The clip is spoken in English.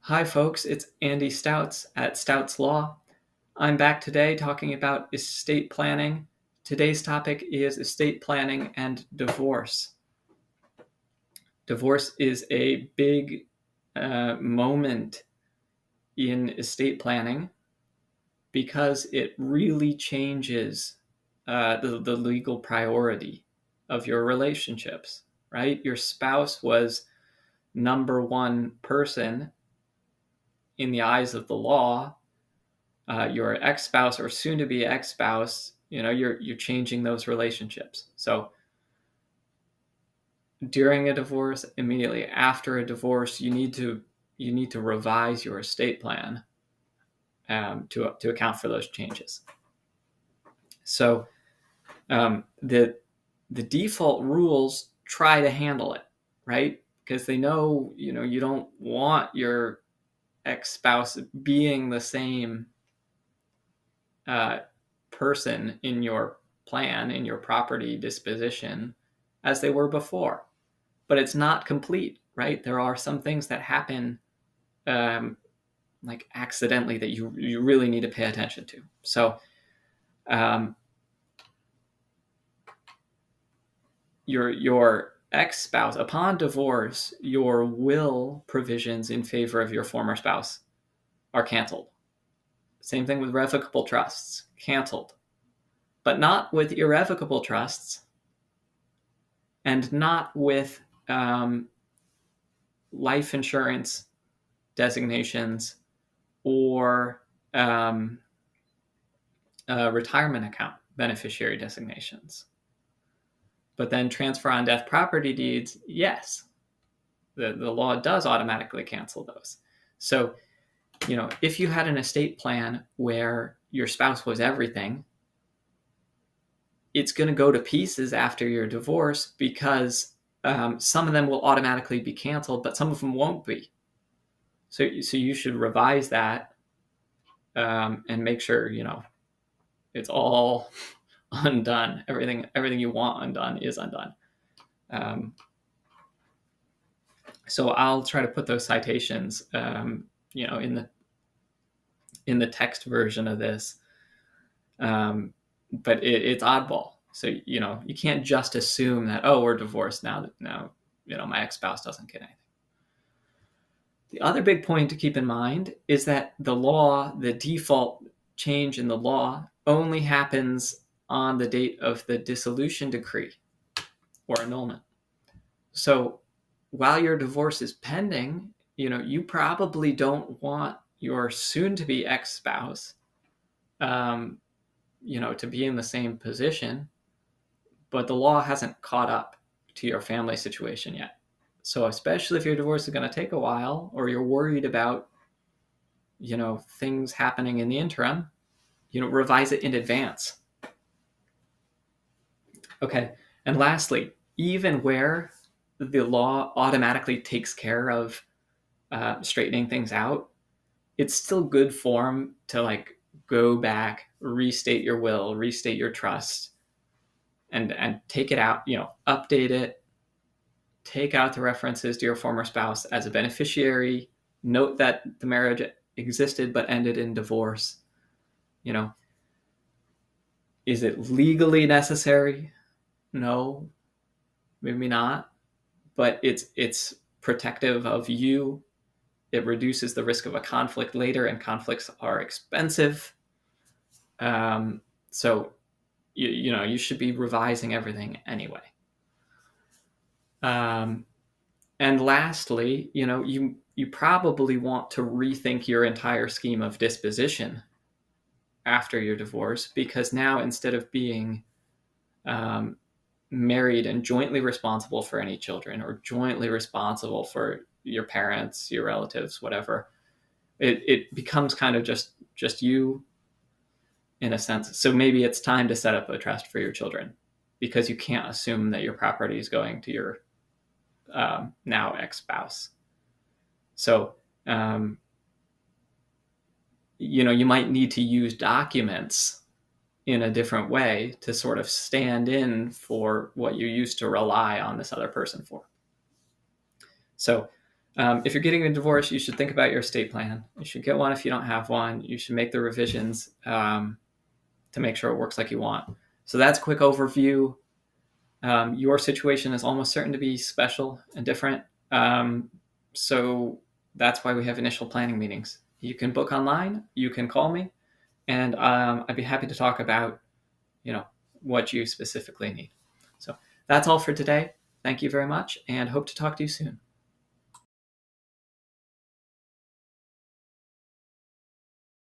Hi, folks. It's Andy Stautz at Stautz Law. I'm back today talking about estate planning. Today's topic is estate planning and divorce. Divorce is a big moment in estate planning because it really changes the legal priority of your relationships, right? Your spouse was number one person in the eyes of the law. Your ex-spouse or soon-to-be ex-spouse, you're changing those relationships. So during a divorce, immediately after a divorce, you need to revise your estate plan to account for those changes. So the default rules try to handle it, right? Because they know you don't want your ex-spouse being the same person in your plan, in your property disposition, as they were before. But it's not complete, right? There are some things that happen like accidentally that you really need to pay attention to. So your ex-spouse, upon divorce, your will provisions in favor of your former spouse are canceled. Same thing with revocable trusts, canceled. But not with irrevocable trusts, and not with life insurance designations or retirement account beneficiary designations. But then transfer on death property deeds, yes, the law does automatically cancel those. So, if you had an estate plan where your spouse was everything, it's going to go to pieces after your divorce because some of them will automatically be canceled, but some of them won't be. So you should revise that and make sure it's all undone. Everything you want undone is undone. So I'll try to put those citations, in the text version of this. But it's oddball. So you can't just assume that we're divorced now. Now my ex-spouse doesn't get anything. The other big point to keep in mind is that the default change in the law only happens on the date of the dissolution decree or annulment. So while your divorce is pending, you probably don't want your soon-to-be ex-spouse, to be in the same position, but the law hasn't caught up to your family situation yet. So especially if your divorce is going to take a while, or you're worried about, things happening in the interim, revise it in advance. Okay. And lastly, even where the law automatically takes care of straightening things out, it's still good form to go back, restate your will, restate your trust, and take it out, update it, take out the references to your former spouse as a beneficiary, note that the marriage existed but ended in divorce. Is it legally necessary? No, maybe not, but it's protective of you. It reduces the risk of a conflict later, and conflicts are expensive. So you should be revising everything anyway. And lastly, you probably want to rethink your entire scheme of disposition after your divorce, because now, instead of being married and jointly responsible for any children, or jointly responsible for your parents, your relatives, whatever, it becomes kind of just you, in a sense. So maybe it's time to set up a trust for your children, because you can't assume that your property is going to your now ex-spouse. So, you might need to use documents in a different way to sort of stand in for what you used to rely on this other person for. So If you're getting a divorce, you should think about your estate plan. You should get one if you don't have one. You should make the revisions to make sure it works like you want. So that's a quick overview. Your situation is almost certain to be special and different. So that's why we have initial planning meetings. You can book online, you can call me, and I'd be happy to talk about, what you specifically need. So that's all for today. Thank you very much, and hope to talk to you soon.